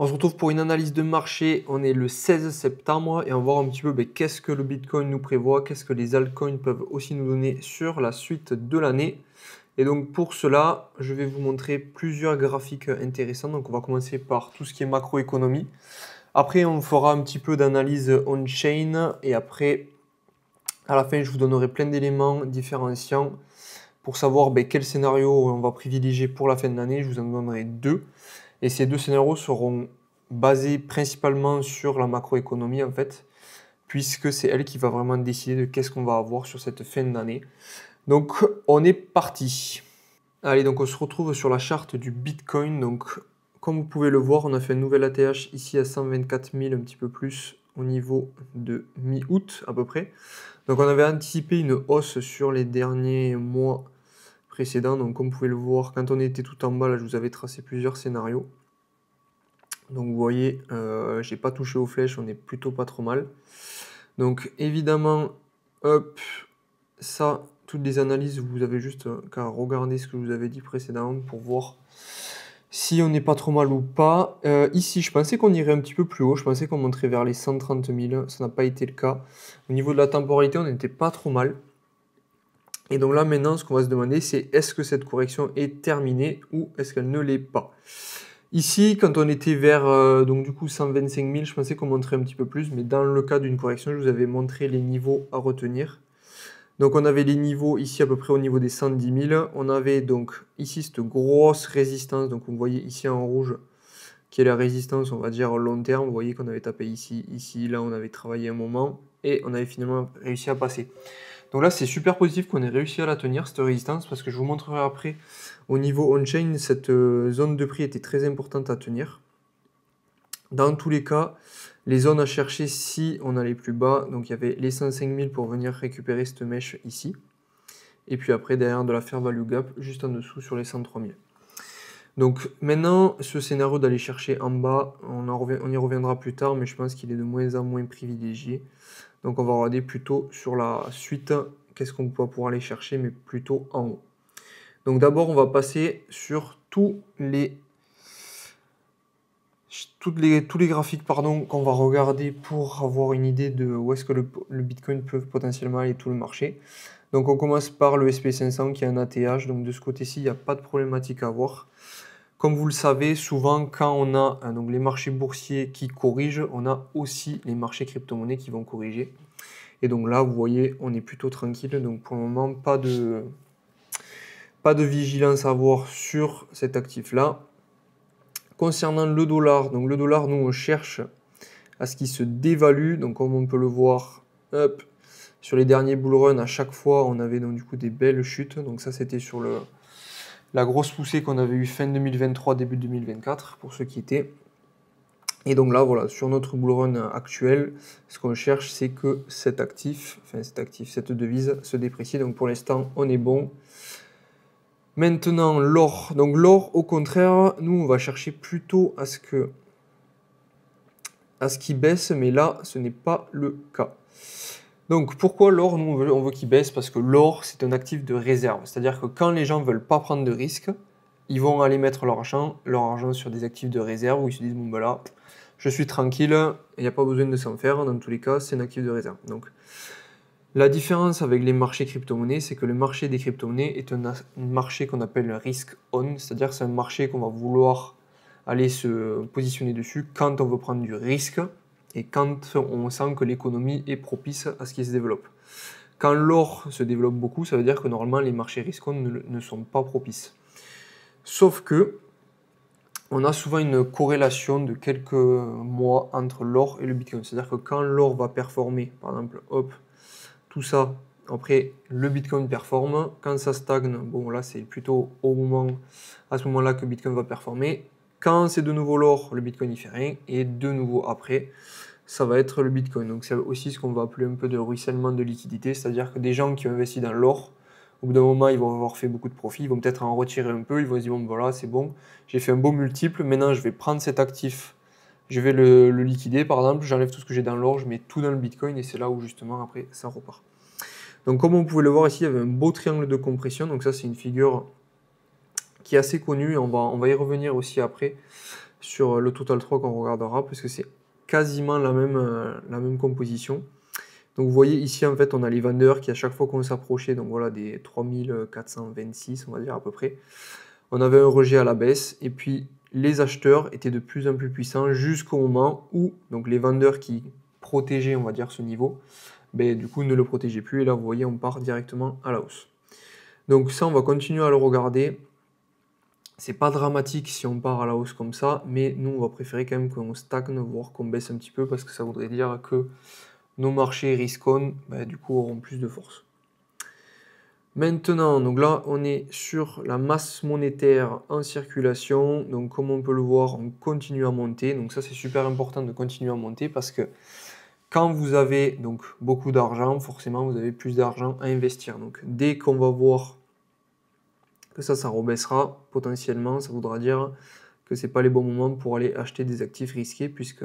On se retrouve pour une analyse de marché. On est le 16 septembre et on va voir un petit peu qu'est-ce que le Bitcoin nous prévoit, qu'est-ce que les altcoins peuvent aussi nous donner sur la suite de l'année. Et donc pour cela, je vais vous montrer plusieurs graphiques intéressants. Donc on va commencer par tout ce qui est macroéconomie. Après, on fera un petit peu d'analyse on-chain et après, à la fin, je vous donnerai plein d'éléments différenciants pour savoir quel scénario on va privilégier pour la fin de l'année. Je vous en donnerai deux. Et ces deux scénarios seront basés principalement sur la macroéconomie en fait, puisque c'est elle qui va vraiment décider de qu'est-ce qu'on va avoir sur cette fin d'année. Donc on est parti. Allez, donc on se retrouve sur la charte du Bitcoin. Donc comme vous pouvez le voir, on a fait un nouvel ATH ici à 124 000, un petit peu plus au niveau de mi-août à peu près. Donc on avait anticipé une hausse sur les derniers mois précédents. Donc comme vous pouvez le voir, quand on était tout en bas, là je vous avais tracé plusieurs scénarios. Donc vous voyez, j'ai pas touché aux flèches, on est plutôt pas trop mal. Donc évidemment, hop, ça, toutes les analyses, vous avez juste qu'à regarder ce que je vous avais dit précédemment pour voir si on n'est pas trop mal ou pas. Ici, je pensais qu'on irait un petit peu plus haut, je pensais qu'on monterait vers les 130 000, ça n'a pas été le cas. Au niveau de la temporalité, on n'était pas trop mal. Et donc là maintenant, ce qu'on va se demander, c'est est-ce que cette correction est terminée ou est-ce qu'elle ne l'est pas? Ici, quand on était vers donc du coup 125 000, je pensais qu'on monterait un petit peu plus, mais dans le cas d'une correction, je vous avais montré les niveaux à retenir. Donc on avait les niveaux ici à peu près au niveau des 110 000. On avait donc ici cette grosse résistance, donc vous voyez ici en rouge, qui est la résistance, on va dire long terme. Vous voyez qu'on avait tapé ici, ici, là on avait travaillé un moment, et on avait finalement réussi à passer. Donc là, c'est super positif qu'on ait réussi à la tenir, cette résistance, parce que je vous montrerai après, au niveau on-chain, cette zone de prix était très importante à tenir. Dans tous les cas, les zones à chercher si on allait plus bas, donc il y avait les 105 000 pour venir récupérer cette mèche ici. Et puis après, derrière de la fair value gap, juste en dessous sur les 103 000. Donc maintenant, ce scénario d'aller chercher en bas, on y reviendra plus tard, mais je pense qu'il est de moins en moins privilégié. Donc on va regarder plutôt sur la suite, qu'est-ce qu'on va pouvoir aller chercher, mais plutôt en haut. Donc d'abord, on va passer sur tous les graphiques qu'on va regarder pour avoir une idée de où est-ce que le Bitcoin peut potentiellement aller, tout le marché. Donc on commence par le SP500 qui est un ATH, donc de ce côté-ci, il n'y a pas de problématique à avoir. Comme vous le savez, souvent quand on a donc les marchés boursiers qui corrigent, on a aussi les marchés crypto-monnaies qui vont corriger. Et donc là, vous voyez, on est plutôt tranquille. Donc pour le moment, pas de vigilance à avoir sur cet actif-là. Concernant le dollar, donc le dollar, nous, on cherche à ce qu'il se dévalue. Donc comme on peut le voir, hop, sur les derniers bull runs, à chaque fois, on avait donc du coup des belles chutes. Donc ça, c'était sur la grosse poussée qu'on avait eu fin 2023, début 2024, pour ceux qui étaient. Et donc là, voilà, sur notre bull run actuel, ce qu'on cherche, c'est que cette devise se déprécie. Donc pour l'instant, on est bon. Maintenant, l'or. Donc l'or, au contraire, nous, on va chercher plutôt à ce qu'il baisse, mais là, ce n'est pas le cas. Donc pourquoi l'or, nous, on veut qu'il baisse? Parce que l'or, c'est un actif de réserve. C'est-à-dire que quand les gens ne veulent pas prendre de risques, ils vont aller mettre leur argent sur des actifs de réserve où ils se disent, bon ben là, je suis tranquille, il n'y a pas besoin de s'en faire, dans tous les cas, c'est un actif de réserve. Donc, la différence avec les marchés crypto-monnaies, c'est que le marché des crypto-monnaies est un marché qu'on appelle risk on, c'est-à-dire c'est un marché qu'on va vouloir aller se positionner dessus quand on veut prendre du risque et quand on sent que l'économie est propice à ce qui se développe. Quand l'or se développe beaucoup, ça veut dire que normalement les marchés risk on ne sont pas propices. Sauf que on a souvent une corrélation de quelques mois entre l'or et le Bitcoin. C'est-à-dire que quand l'or va performer, par exemple, hop, tout ça, après le Bitcoin performe. Quand ça stagne, bon là c'est plutôt à ce moment-là que Bitcoin va performer. Quand c'est de nouveau l'or, le Bitcoin n'y fait rien. Et de nouveau après, ça va être le Bitcoin. Donc c'est aussi ce qu'on va appeler un peu de ruissellement de liquidité. C'est-à-dire que des gens qui ont investi dans l'or, au bout d'un moment, ils vont avoir fait beaucoup de profit, ils vont peut-être en retirer un peu, ils vont se dire, bon voilà, c'est bon, j'ai fait un beau multiple, maintenant je vais prendre cet actif, je vais le liquider par exemple, j'enlève tout ce que j'ai dans l'or, je mets tout dans le Bitcoin et c'est là où justement après ça repart. Donc comme on pouvait le voir ici, il y avait un beau triangle de compression, donc ça c'est une figure qui est assez connue, on va y revenir aussi après, sur le Total 3 qu'on regardera, parce que c'est quasiment la même composition. Donc vous voyez ici, en fait, on a les vendeurs qui, à chaque fois qu'on s'approchait, donc voilà, des 3426, on va dire à peu près, on avait un rejet à la baisse, et puis les acheteurs étaient de plus en plus puissants jusqu'au moment où donc les vendeurs qui protégeaient, on va dire, ce niveau, ben, du coup, ne le protégeaient plus, et là, vous voyez, on part directement à la hausse. Donc ça, on va continuer à le regarder. C'est pas dramatique si on part à la hausse comme ça, mais nous, on va préférer quand même qu'on stagne, voire qu'on baisse un petit peu, parce que ça voudrait dire que nos marchés risk-on, ben, du coup, auront plus de force. Maintenant, donc là, on est sur la masse monétaire en circulation. Donc, comme on peut le voir, on continue à monter. Donc ça, c'est super important de continuer à monter parce que quand vous avez donc beaucoup d'argent, forcément, vous avez plus d'argent à investir. Donc, dès qu'on va voir que ça rebaissera, potentiellement, ça voudra dire que ce n'est pas les bons moments pour aller acheter des actifs risqués, puisque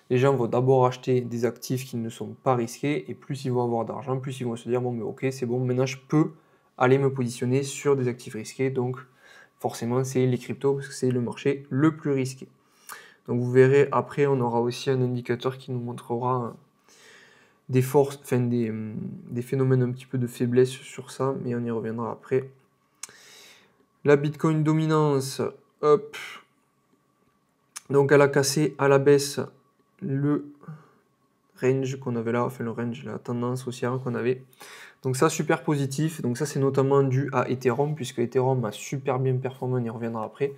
les gens vont d'abord acheter des actifs qui ne sont pas risqués, et plus ils vont avoir d'argent, plus ils vont se dire, bon, mais ok, c'est bon, maintenant je peux aller me positionner sur des actifs risqués, donc forcément c'est les cryptos, parce que c'est le marché le plus risqué. Donc vous verrez, après on aura aussi un indicateur qui nous montrera des forces, enfin des phénomènes un petit peu de faiblesse sur ça, mais on y reviendra après. La Bitcoin dominance, hop. Donc elle a cassé à la baisse le range qu'on avait là, enfin le range, la tendance haussière qu'on avait. Donc ça, super positif. Donc ça, c'est notamment dû à Ethereum, puisque Ethereum a super bien performé, on y reviendra après.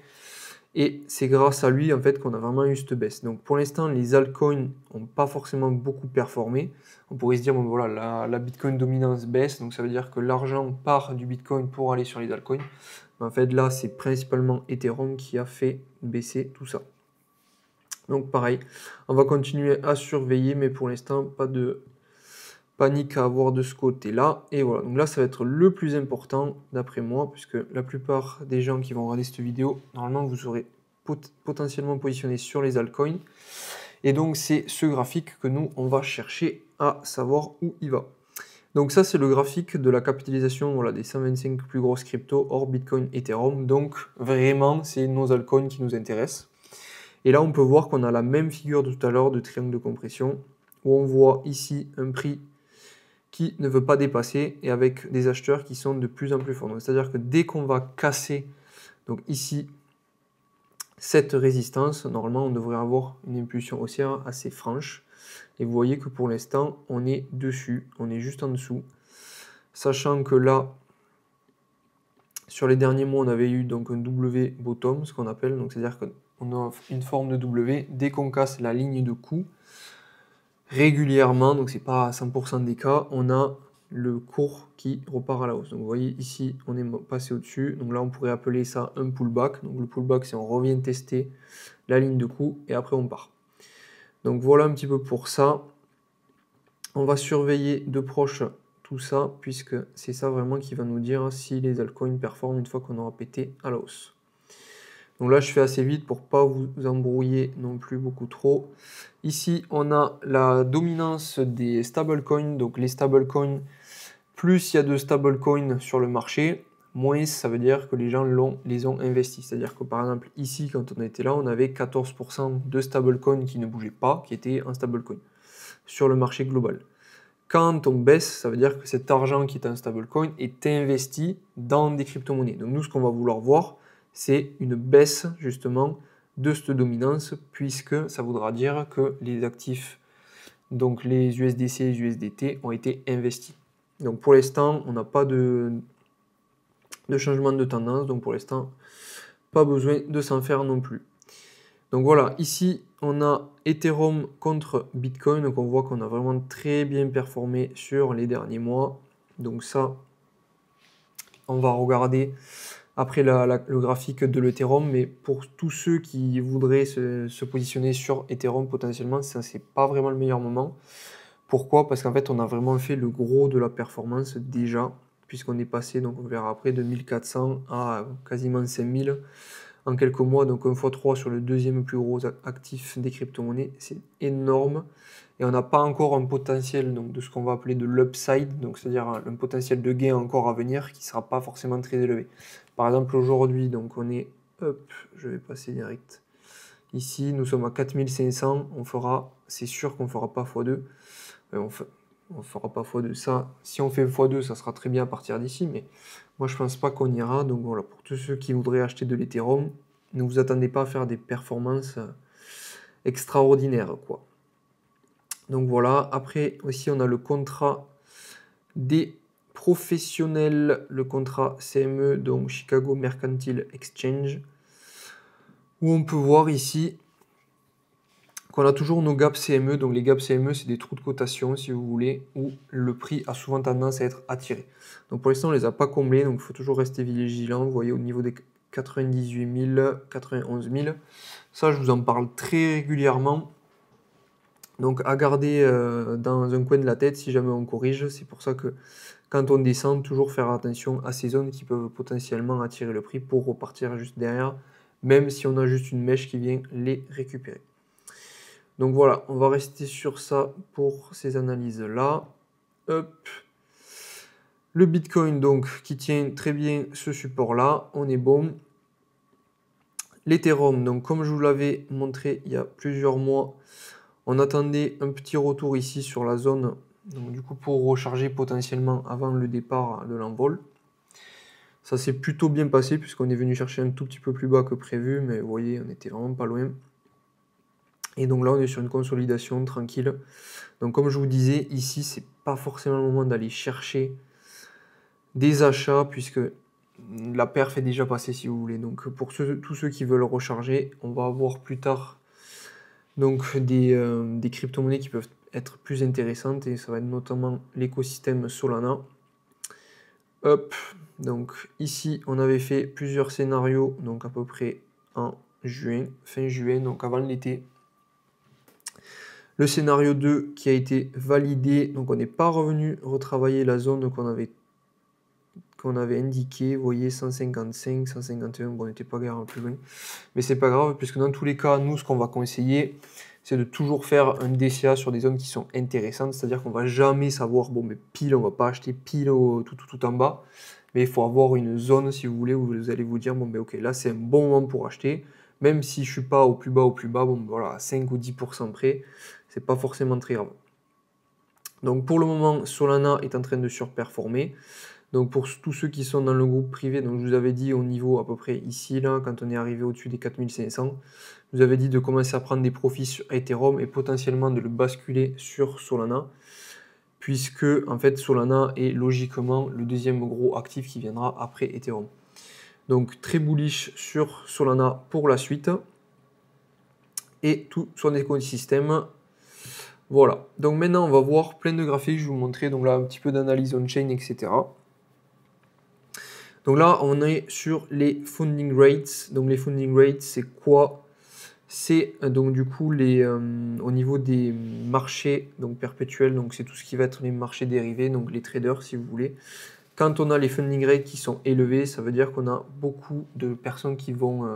Et c'est grâce à lui, en fait, qu'on a vraiment eu cette baisse. Donc pour l'instant, les altcoins n'ont pas forcément beaucoup performé. On pourrait se dire, bon voilà, la Bitcoin dominance baisse, donc ça veut dire que l'argent part du Bitcoin pour aller sur les altcoins. Mais en fait, là, c'est principalement Ethereum qui a fait baisser tout ça. Donc pareil, on va continuer à surveiller, mais pour l'instant, pas de panique à avoir de ce côté-là. Et voilà, donc là, ça va être le plus important, d'après moi, puisque la plupart des gens qui vont regarder cette vidéo, normalement, vous serez potentiellement positionné sur les altcoins. Et donc, c'est ce graphique que nous, on va chercher à savoir où il va. Donc ça, c'est le graphique de la capitalisation, voilà, des 125 plus grosses cryptos hors Bitcoin, Ethereum. Donc, vraiment, c'est nos altcoins qui nous intéressent. Et là, on peut voir qu'on a la même figure de tout à l'heure de triangle de compression, où on voit ici un prix qui ne veut pas dépasser et avec des acheteurs qui sont de plus en plus forts. C'est-à-dire que dès qu'on va casser, donc ici, cette résistance, normalement, on devrait avoir une impulsion haussière assez franche. Et vous voyez que pour l'instant, on est dessus, on est juste en dessous. Sachant que là, sur les derniers mois, on avait eu donc un W bottom, ce qu'on appelle, donc c'est-à-dire qu'on a une forme de W. Dès qu'on casse la ligne de coup, régulièrement, donc c'est pas à 100% des cas, on a le cours qui repart à la hausse. Donc vous voyez ici, on est passé au-dessus. Donc là, on pourrait appeler ça un pullback. Donc le pullback, c'est on revient tester la ligne de coup et après on part. Donc voilà un petit peu pour ça. On va surveiller de proche tout ça, puisque c'est ça vraiment qui va nous dire si les altcoins performent une fois qu'on aura pété à la hausse. Donc là, je fais assez vite pour pas vous embrouiller non plus beaucoup trop. Ici, on a la dominance des stablecoins. Donc les stablecoins, plus il y a de stablecoins sur le marché, moins ça veut dire que les gens les ont investis. C'est-à-dire que par exemple, ici, quand on était là, on avait 14% de stablecoins qui ne bougeaient pas, qui étaient en stablecoin sur le marché global. Quand on baisse, ça veut dire que cet argent qui est en stablecoin est investi dans des crypto-monnaies. Donc nous, ce qu'on va vouloir voir, c'est une baisse justement de cette dominance, puisque ça voudra dire que les actifs, donc les USDC et les USDT, ont été investis. Donc pour l'instant, on n'a pas de changement de tendance, donc pour l'instant, pas besoin de s'en faire non plus. Donc voilà, ici, on a Ethereum contre Bitcoin, donc on voit qu'on a vraiment très bien performé sur les derniers mois. Donc ça, on va regarder après le graphique de l'Ethereum, mais pour tous ceux qui voudraient se positionner sur Ethereum potentiellement, ça c'est pas vraiment le meilleur moment. Pourquoi? Parce qu'en fait, on a vraiment fait le gros de la performance déjà, puisqu'on est passé, donc on verra après, de 1400 à quasiment 5000 en quelques mois, donc 1 x 3 sur le deuxième plus gros actif des crypto-monnaies, c'est énorme. Et on n'a pas encore un potentiel donc, de ce qu'on va appeler de l'upside, donc c'est-à-dire un potentiel de gain encore à venir qui ne sera pas forcément très élevé. Par exemple, aujourd'hui, donc on est, hop, je vais passer direct Ici, nous sommes à 4500, c'est sûr qu'on ne fera pas x2. On ne fera pas x2. Ça, si on fait x2, ça sera très bien à partir d'ici, mais moi, je pense pas qu'on ira. Donc voilà, pour tous ceux qui voudraient acheter de l'Ethereum, ne vous attendez pas à faire des performances extraordinaires, quoi. Donc voilà, après aussi, on a le contrat des professionnels, le contrat CME, donc Chicago Mercantile Exchange, où on peut voir ici qu'on a toujours nos gaps CME. Donc les gaps CME, c'est des trous de cotation, si vous voulez, où le prix a souvent tendance à être attiré. Donc pour l'instant, on ne les a pas comblés, donc il faut toujours rester vigilant. Vous voyez, au niveau des 98 000, 91 000, ça, je vous en parle très régulièrement. Donc à garder dans un coin de la tête si jamais on corrige. C'est pour ça que quand on descend, toujours faire attention à ces zones qui peuvent potentiellement attirer le prix pour repartir juste derrière, même si on a juste une mèche qui vient les récupérer. Donc voilà, on va rester sur ça pour ces analyses-là. Hop. Le Bitcoin, donc, qui tient très bien ce support-là, on est bon. L'Ethereum, donc comme je vous l'avais montré il y a plusieurs mois, on attendait un petit retour ici sur la zone, donc du coup pour recharger potentiellement avant le départ de l'envol. Ça s'est plutôt bien passé puisqu'on est venu chercher un tout petit peu plus bas que prévu, mais vous voyez, on était vraiment pas loin. Et donc là, on est sur une consolidation tranquille. Donc comme je vous disais, ici, c'est pas forcément le moment d'aller chercher des achats puisque la perf est déjà passée, si vous voulez. Donc pour tous ceux qui veulent recharger, on va avoir plus tard donc des crypto-monnaies qui peuvent être plus intéressantes et ça va être notamment l'écosystème Solana. Hop, donc ici, on avait fait plusieurs scénarios, donc à peu près en juin, fin juin, donc avant l'été. Le scénario 2 qui a été validé, donc on n'est pas revenu retravailler la zone qu'on avait indiquée, vous voyez 155, 151, bon on n'était pas grave plus loin, mais c'est pas grave puisque dans tous les cas, nous ce qu'on va conseiller, c'est de toujours faire un DCA sur des zones qui sont intéressantes, c'est-à-dire qu'on va jamais savoir, bon mais pile, on va pas acheter pile tout en bas, mais il faut avoir une zone si vous voulez où vous allez vous dire, bon ben ok, là c'est un bon moment pour acheter, même si je suis pas au plus bas, bon voilà, à 5 ou 10% près, c'est pas forcément très grave. Donc pour le moment, Solana est en train de surperformer. Donc pour tous ceux qui sont dans le groupe privé, donc je vous avais dit au niveau à peu près ici, là, quand on est arrivé au-dessus des 4500, je vous avais dit de commencer à prendre des profits sur Ethereum et potentiellement de le basculer sur Solana, puisque en fait Solana est logiquement le deuxième gros actif qui viendra après Ethereum. Donc très bullish sur Solana pour la suite et tout son écosystème. Voilà, donc maintenant on va voir plein de graphiques, je vais vous montrer donc là un petit peu d'analyse on-chain, etc. Donc là on est sur les funding rates. Donc les funding rates c'est quoi? C'est donc du coup au niveau des marchés donc perpétuels, donc c'est tout ce qui va être les marchés dérivés, donc les traders si vous voulez. Quand on a les funding rates qui sont élevés, ça veut dire qu'on a beaucoup de personnes qui vont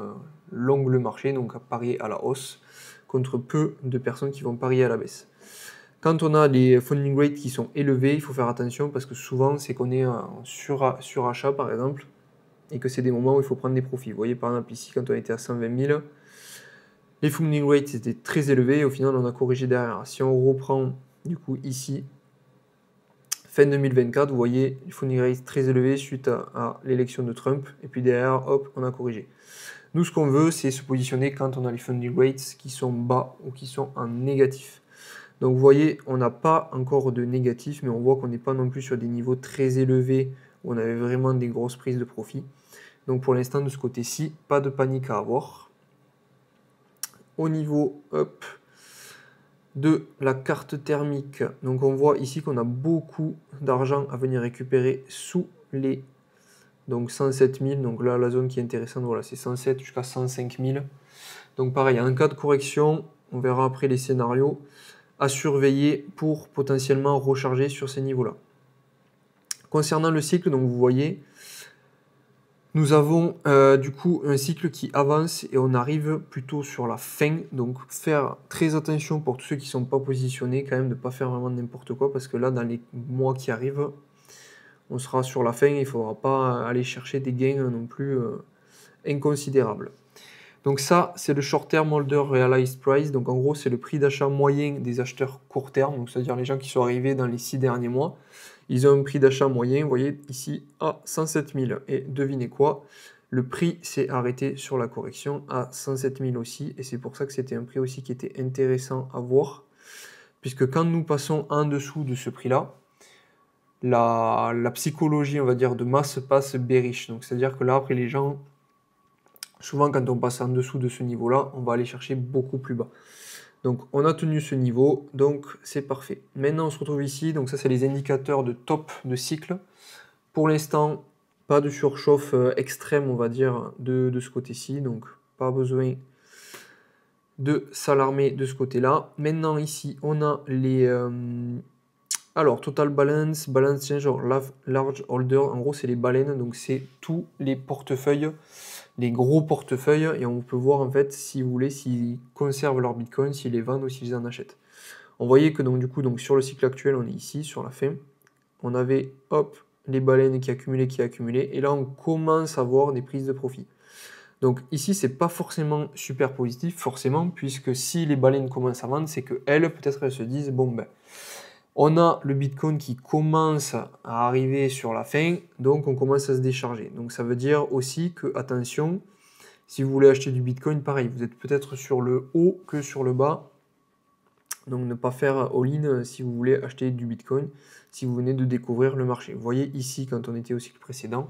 long le marché, donc à parier à la hausse, contre peu de personnes qui vont parier à la baisse. Quand on a les funding rates qui sont élevés, il faut faire attention parce que souvent c'est qu'on est en surachat par exemple et que c'est des moments où il faut prendre des profits. Vous voyez par exemple ici quand on était à 120 000, les funding rates étaient très élevés et au final on a corrigé derrière. Si on reprend du coup ici, fin 2024, vous voyez les funding rates très élevés suite à l'élection de Trump et puis derrière hop on a corrigé. Nous ce qu'on veut c'est se positionner quand on a les funding rates qui sont bas ou qui sont en négatif. Donc vous voyez, on n'a pas encore de négatif, mais on voit qu'on n'est pas non plus sur des niveaux très élevés où on avait vraiment des grosses prises de profit. Donc pour l'instant, de ce côté-ci, pas de panique à avoir. Au niveau de la carte thermique, donc on voit ici qu'on a beaucoup d'argent à venir récupérer sous les donc 107 000. Donc là, la zone qui est intéressante, voilà, c'est 107 jusqu'à 105 000. Donc pareil, en cas de correction, on verra après les scénarios à surveiller pour potentiellement recharger sur ces niveaux-là. Concernant le cycle, donc vous voyez, nous avons du coup un cycle qui avance et on arrive plutôt sur la fin. Donc faire très attention pour tous ceux qui ne sont pas positionnés, quand même de ne pas faire vraiment n'importe quoi parce que là, dans les mois qui arrivent, on sera sur la fin et il ne faudra pas aller chercher des gains non plus inconsidérables. Donc ça, c'est le Short Term Holder Realized Price. Donc en gros, c'est le prix d'achat moyen des acheteurs court terme, donc c'est-à-dire les gens qui sont arrivés dans les 6 derniers mois. Ils ont un prix d'achat moyen, vous voyez ici, à 107 000. Et devinez quoi? Le prix s'est arrêté sur la correction à 107 000 aussi. Et c'est pour ça que c'était un prix aussi qui était intéressant à voir. Puisque quand nous passons en dessous de ce prix-là, la psychologie, on va dire, de masse passe bearish. Donc c'est-à-dire que là, après les gens... Souvent, quand on passe en dessous de ce niveau-là, on va aller chercher beaucoup plus bas. Donc, on a tenu ce niveau, donc c'est parfait. Maintenant, on se retrouve ici. Donc, ça, c'est les indicateurs de top de cycle. Pour l'instant, pas de surchauffe extrême, on va dire, de ce côté-ci. Donc, pas besoin de s'alarmer de ce côté-là. Maintenant, ici, on a les... alors, total balance, balance change, large holder. En gros, c'est les baleines. Donc, c'est tous les portefeuilles, les gros portefeuilles, et on peut voir en fait, si vous voulez, s'ils conservent leur Bitcoin, s'ils les vendent ou s'ils en achètent. On voyait que donc du coup, donc sur le cycle actuel, on est ici, sur la fin, on avait, hop, les baleines qui accumulaient, et là on commence à voir des prises de profit. Donc ici, c'est pas forcément super positif, forcément, puisque si les baleines commencent à vendre, c'est qu'elles, peut-être elles se disent, bon ben, on a le Bitcoin qui commence à arriver sur la fin, donc on commence à se décharger. Donc ça veut dire aussi que, attention, si vous voulez acheter du Bitcoin, pareil, vous êtes peut-être sur le haut que sur le bas. Donc ne pas faire all-in si vous voulez acheter du Bitcoin, si vous venez de découvrir le marché. Vous voyez ici, quand on était au cycle précédent,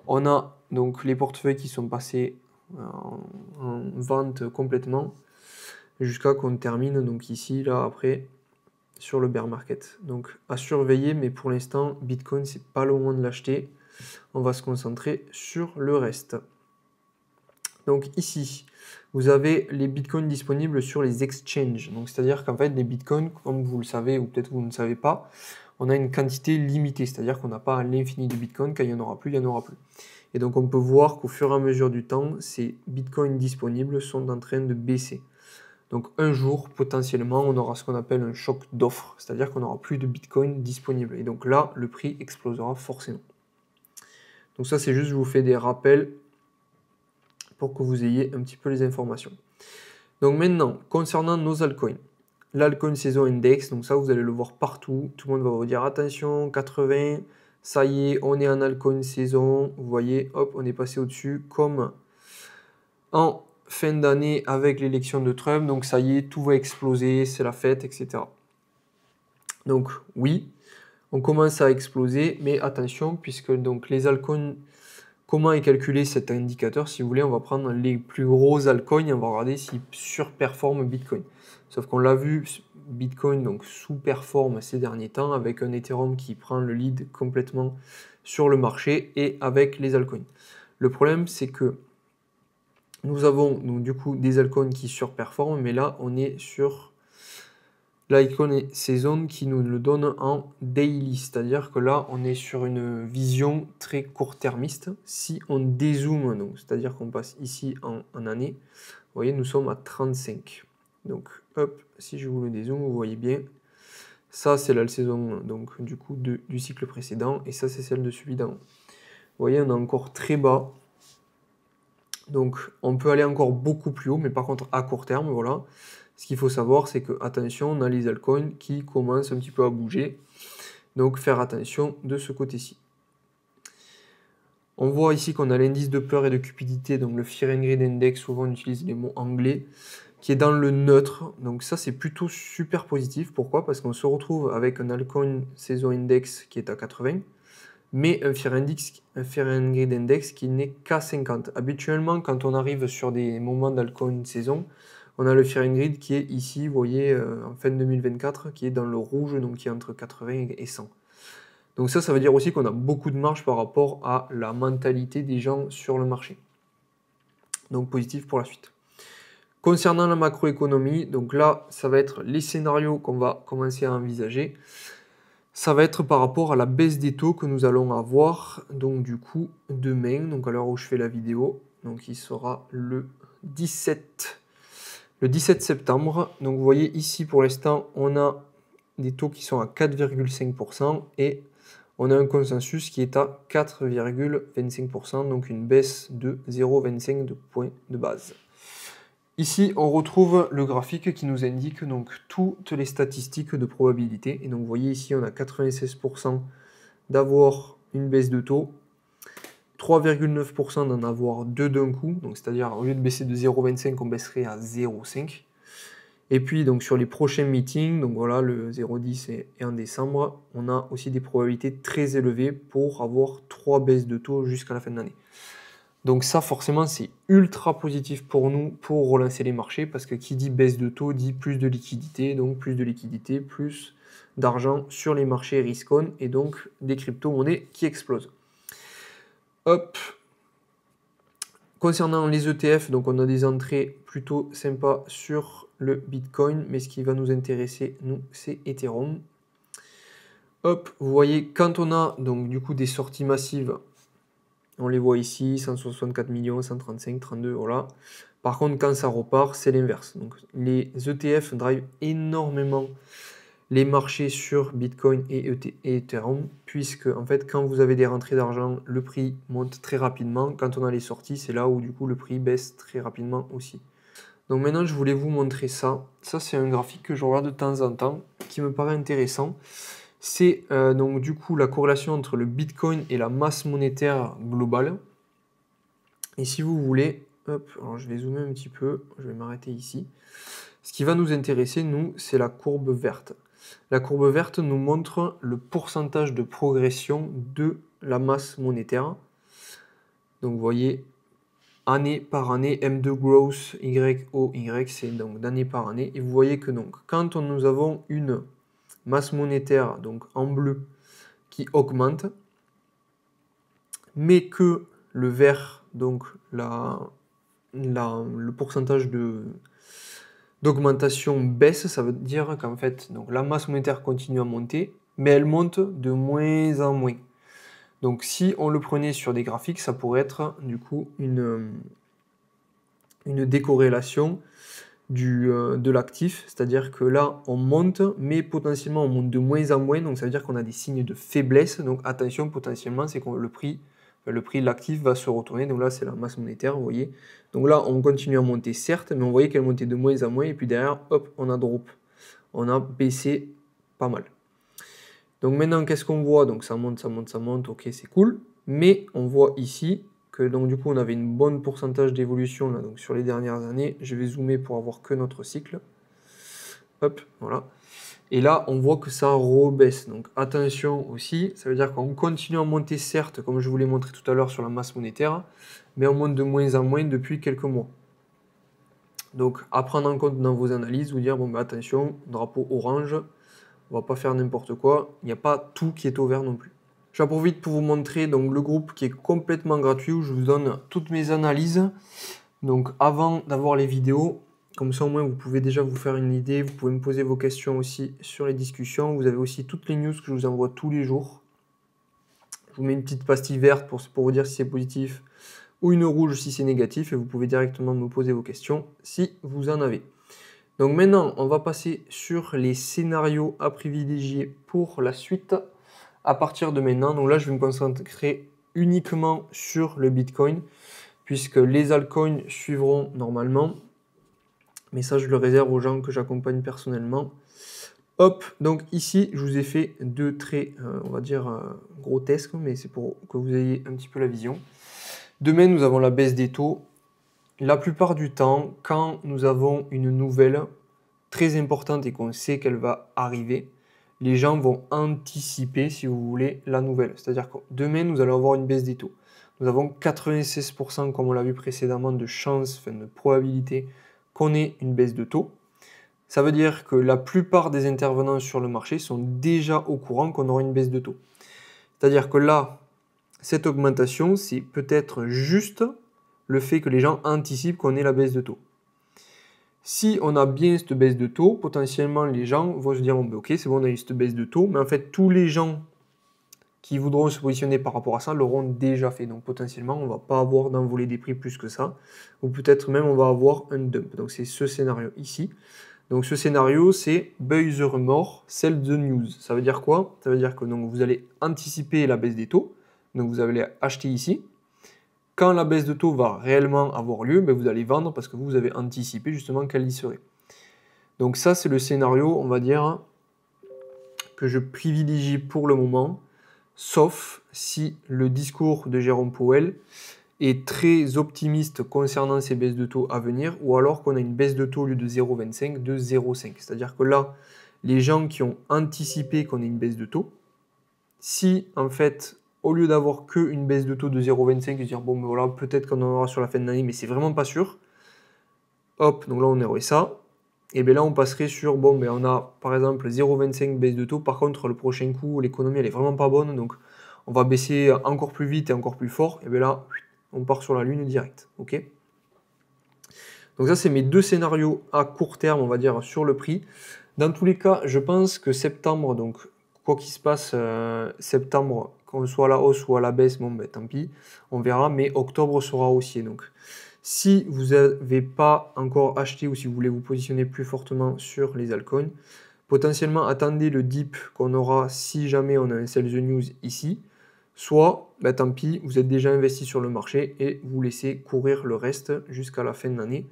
on a donc les portefeuilles qui sont passés en vente complètement, jusqu'à qu'on termine, donc ici, là, après, sur le bear market. Donc à surveiller, mais pour l'instant, Bitcoin, c'est pas le moment de l'acheter. On va se concentrer sur le reste. Donc ici, vous avez les Bitcoins disponibles sur les exchanges. Donc c'est-à-dire qu'en fait, les Bitcoins, comme vous le savez, ou peut-être vous ne le savez pas, on a une quantité limitée. C'est-à-dire qu'on n'a pas l'infini de Bitcoin. Quand il n'y en aura plus, il n'y en aura plus. Et donc on peut voir qu'au fur et à mesure du temps, ces Bitcoins disponibles sont en train de baisser. Donc un jour, potentiellement, on aura ce qu'on appelle un choc d'offre, c'est-à-dire qu'on n'aura plus de Bitcoin disponible. Et donc là, le prix explosera forcément. Donc ça, c'est juste, je vous fais des rappels pour que vous ayez un petit peu les informations. Donc maintenant, concernant nos altcoins, l'altcoin saison index, donc ça, vous allez le voir partout. Tout le monde va vous dire, attention, 80, ça y est, on est en altcoin saison. Vous voyez, hop, on est passé au-dessus, comme en fin d'année avec l'élection de Trump, donc ça y est, tout va exploser, c'est la fête, etc. Donc oui, on commence à exploser, mais attention, puisque donc les altcoins, comment est calculé cet indicateur? Si vous voulez, on va prendre les plus gros altcoins et on va regarder s'ils surperforment Bitcoin. Sauf qu'on l'a vu, Bitcoin donc sous-performe ces derniers temps avec un Ethereum qui prend le lead complètement sur le marché et avec les altcoins. Le problème, c'est que nous avons donc du coup des altcoins qui surperforment, mais là on est sur l'icône saison qui nous le donne en daily, c'est-à-dire que là on est sur une vision très court-termiste. Si on dézoome, donc c'est-à-dire qu'on passe ici en année, vous voyez nous sommes à 35. Donc hop, si je vous le dézoome, vous voyez bien, ça c'est la saison donc du coup du cycle précédent et ça c'est celle de celui d'avant. Vous voyez on est encore très bas. Donc on peut aller encore beaucoup plus haut, mais par contre à court terme, voilà. Ce qu'il faut savoir, c'est que, attention, on a les altcoins qui commencent un petit peu à bouger. Donc faire attention de ce côté-ci. On voit ici qu'on a l'indice de peur et de cupidité, donc le Fear and Greed Index, souvent on utilise les mots anglais, qui est dans le neutre. Donc ça c'est plutôt super positif. Pourquoi? Parce qu'on se retrouve avec un altcoin saison index qui est à 80. Mais un Fear and Greed Index qui n'est qu'à 50. Habituellement, quand on arrive sur des moments d'altcoin saison, on a le Fear and Greed qui est ici, vous voyez, en fin 2024, qui est dans le rouge, donc qui est entre 80 et 100. Donc ça veut dire aussi qu'on a beaucoup de marge par rapport à la mentalité des gens sur le marché. Donc positif pour la suite. Concernant la macroéconomie, donc là, ça va être les scénarios qu'on va commencer à envisager. Ça va être par rapport à la baisse des taux que nous allons avoir, donc du coup, demain, donc à l'heure où je fais la vidéo, donc il sera le 17 septembre. Donc vous voyez ici, pour l'instant, on a des taux qui sont à 4,5% et on a un consensus qui est à 4,25%, donc une baisse de 0,25 de points de base. Ici, on retrouve le graphique qui nous indique donc toutes les statistiques de probabilité. Et donc, vous voyez ici, on a 96% d'avoir une baisse de taux, 3,9% d'en avoir deux d'un coup. Donc, c'est-à-dire, au lieu de baisser de 0,25, on baisserait à 0,5. Et puis, donc, sur les prochains meetings, donc voilà, le 0,10 et en décembre, on a aussi des probabilités très élevées pour avoir 3 baisses de taux jusqu'à la fin de l'année. Donc ça, forcément, c'est ultra positif pour nous pour relancer les marchés parce que qui dit baisse de taux dit plus de liquidité, donc plus de liquidité, plus d'argent sur les marchés risk-on et donc des crypto-monnaies qui explosent. Hop. Concernant les ETF, donc on a des entrées plutôt sympas sur le Bitcoin, mais ce qui va nous intéresser, nous, c'est Ethereum. Hop, vous voyez, quand on a donc du coup des sorties massives, on les voit ici, 164 millions, 135, 32, voilà. Par contre, quand ça repart, c'est l'inverse. Donc, les ETF drivent énormément les marchés sur Bitcoin et Ethereum, puisque en fait, quand vous avez des rentrées d'argent, le prix monte très rapidement. Quand on a les sorties, c'est là où du coup le prix baisse très rapidement aussi. Donc maintenant, je voulais vous montrer ça. Ça, c'est un graphique que je regarde de temps en temps, qui me paraît intéressant. C'est donc du coup la corrélation entre le Bitcoin et la masse monétaire globale. Et si vous voulez, hop, alors je vais zoomer un petit peu, je vais m'arrêter ici. Ce qui va nous intéresser, nous, c'est la courbe verte. La courbe verte nous montre le pourcentage de progression de la masse monétaire. Donc vous voyez, année par année, M2 growth, YOY, c'est donc d'année par année. Et vous voyez que donc, quand nous avons une masse monétaire, donc en bleu, qui augmente, mais que le vert, donc le pourcentage d'augmentation baisse, ça veut dire qu'en fait, donc la masse monétaire continue à monter, mais elle monte de moins en moins. Donc si on le prenait sur des graphiques, ça pourrait être du coup une décorrélation de l'actif, c'est-à-dire que là on monte, mais potentiellement on monte de moins en moins, donc ça veut dire qu'on a des signes de faiblesse, donc attention, potentiellement c'est que le prix de l'actif va se retourner, donc là c'est la masse monétaire, vous voyez. Donc là on continue à monter certes, mais on voyait qu'elle montait de moins en moins, et puis derrière, hop, on a drop, on a baissé pas mal. Donc maintenant qu'est-ce qu'on voit? Donc ça monte, ça monte, ça monte, ok c'est cool, mais on voit ici que donc du coup on avait une bonne pourcentage d'évolution là, donc sur les dernières années. Je vais zoomer pour avoir que notre cycle. Hop, voilà. Et là, on voit que ça rebaisse. Donc attention aussi, ça veut dire qu'on continue à monter certes, comme je vous l'ai montré tout à l'heure sur la masse monétaire, mais on monte de moins en moins depuis quelques mois. Donc à prendre en compte dans vos analyses, vous dire, bon bah attention, drapeau orange, on va pas faire n'importe quoi, il n'y a pas tout qui est au vert non plus. J'en profite pour vous montrer donc, le groupe qui est complètement gratuit où je vous donne toutes mes analyses. Donc avant d'avoir les vidéos, comme ça au moins vous pouvez déjà vous faire une idée, vous pouvez me poser vos questions aussi sur les discussions. Vous avez aussi toutes les news que je vous envoie tous les jours. Je vous mets une petite pastille verte pour vous dire si c'est positif ou une rouge si c'est négatif et vous pouvez directement me poser vos questions si vous en avez. Donc maintenant, on va passer sur les scénarios à privilégier pour la suite à partir de maintenant. Donc là, je vais me concentrer uniquement sur le Bitcoin puisque les altcoins suivront normalement. Mais ça, je le réserve aux gens que j'accompagne personnellement. Hop, donc ici, je vous ai fait deux traits, on va dire, grotesques, mais c'est pour que vous ayez un petit peu la vision. Demain, nous avons la baisse des taux. La plupart du temps, quand nous avons une nouvelle très importante et qu'on sait qu'elle va arriver, les gens vont anticiper, si vous voulez, la nouvelle. C'est-à-dire que demain, nous allons avoir une baisse des taux. Nous avons 96%, comme on l'a vu précédemment, de chance, de probabilité qu'on ait une baisse de taux. Ça veut dire que la plupart des intervenants sur le marché sont déjà au courant qu'on aura une baisse de taux. C'est-à-dire que là, cette augmentation, c'est peut-être juste le fait que les gens anticipent qu'on ait la baisse de taux. Si on a bien cette baisse de taux, potentiellement les gens vont se dire bon, ben ok, c'est bon, on a eu cette baisse de taux, mais en fait, tous les gens qui voudront se positionner par rapport à ça l'auront déjà fait. Donc potentiellement, on ne va pas avoir d'envolée des prix plus que ça, ou peut-être même on va avoir un dump. Donc c'est ce scénario ici. Donc ce scénario, c'est buy the rumor, sell the news. Ça veut dire quoi? Ça veut dire que donc, vous allez anticiper la baisse des taux, donc vous allez acheter ici, quand la baisse de taux va réellement avoir lieu, ben, vous allez vendre parce que vous avez anticipé justement qu'elle y serait. Donc ça, c'est le scénario, on va dire, que je privilégie pour le moment, sauf si le discours de Jérôme Powell est très optimiste concernant ces baisses de taux à venir, ou alors qu'on a une baisse de taux au lieu de 0,25, de 0,5. C'est-à-dire que là, les gens qui ont anticipé qu'on ait une baisse de taux, si en fait, au lieu d'avoir qu'une baisse de taux de 0,25, se dire bon, ben voilà, peut-être qu'on en aura sur la fin de l'année, mais c'est vraiment pas sûr, hop, donc là on aurait ça, et bien là on passerait sur, bon, ben on a par exemple 0,25 baisse de taux, par contre le prochain coup, l'économie elle est vraiment pas bonne, donc on va baisser encore plus vite et encore plus fort, et bien là, on part sur la lune direct, ok? Donc ça, c'est mes deux scénarios à court terme, on va dire, sur le prix. Dans tous les cas, je pense que septembre, donc quoi qu'il se passe, septembre, qu'on soit à la hausse ou à la baisse, bon ben tant pis, on verra, mais octobre sera haussier. Donc si vous n'avez pas encore acheté ou si vous voulez vous positionner plus fortement sur les altcoins, potentiellement attendez le dip qu'on aura si jamais on a un sell the news ici. Soit, ben, tant pis, vous êtes déjà investi sur le marché et vous laissez courir le reste jusqu'à la fin de l'année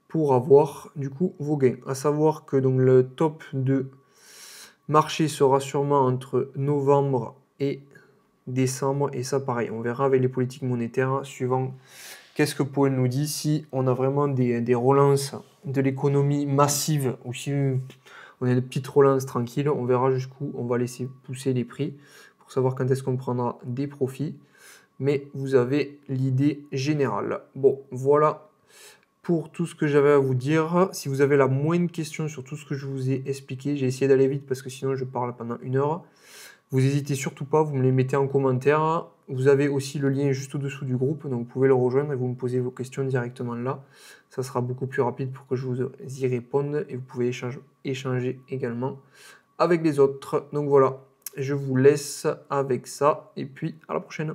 pour avoir du coup vos gains. À savoir que donc le top de marché sera sûrement entre novembre et décembre, et ça pareil, on verra avec les politiques monétaires suivant qu'est-ce que Powell nous dit, si on a vraiment des relances de l'économie massive ou si on a des petites relances tranquilles, on verra jusqu'où on va laisser pousser les prix pour savoir quand est-ce qu'on prendra des profits. Mais vous avez l'idée générale. Bon, voilà pour tout ce que j'avais à vous dire. Si vous avez la moindre question sur tout ce que je vous ai expliqué, j'ai essayé d'aller vite parce que sinon je parle pendant 1 heure. Vous n'hésitez surtout pas, vous me les mettez en commentaire. Vous avez aussi le lien juste au-dessous du groupe, donc vous pouvez le rejoindre et vous me posez vos questions directement là. Ça sera beaucoup plus rapide pour que je vous y réponde et vous pouvez échanger également avec les autres. Donc voilà, je vous laisse avec ça et puis à la prochaine.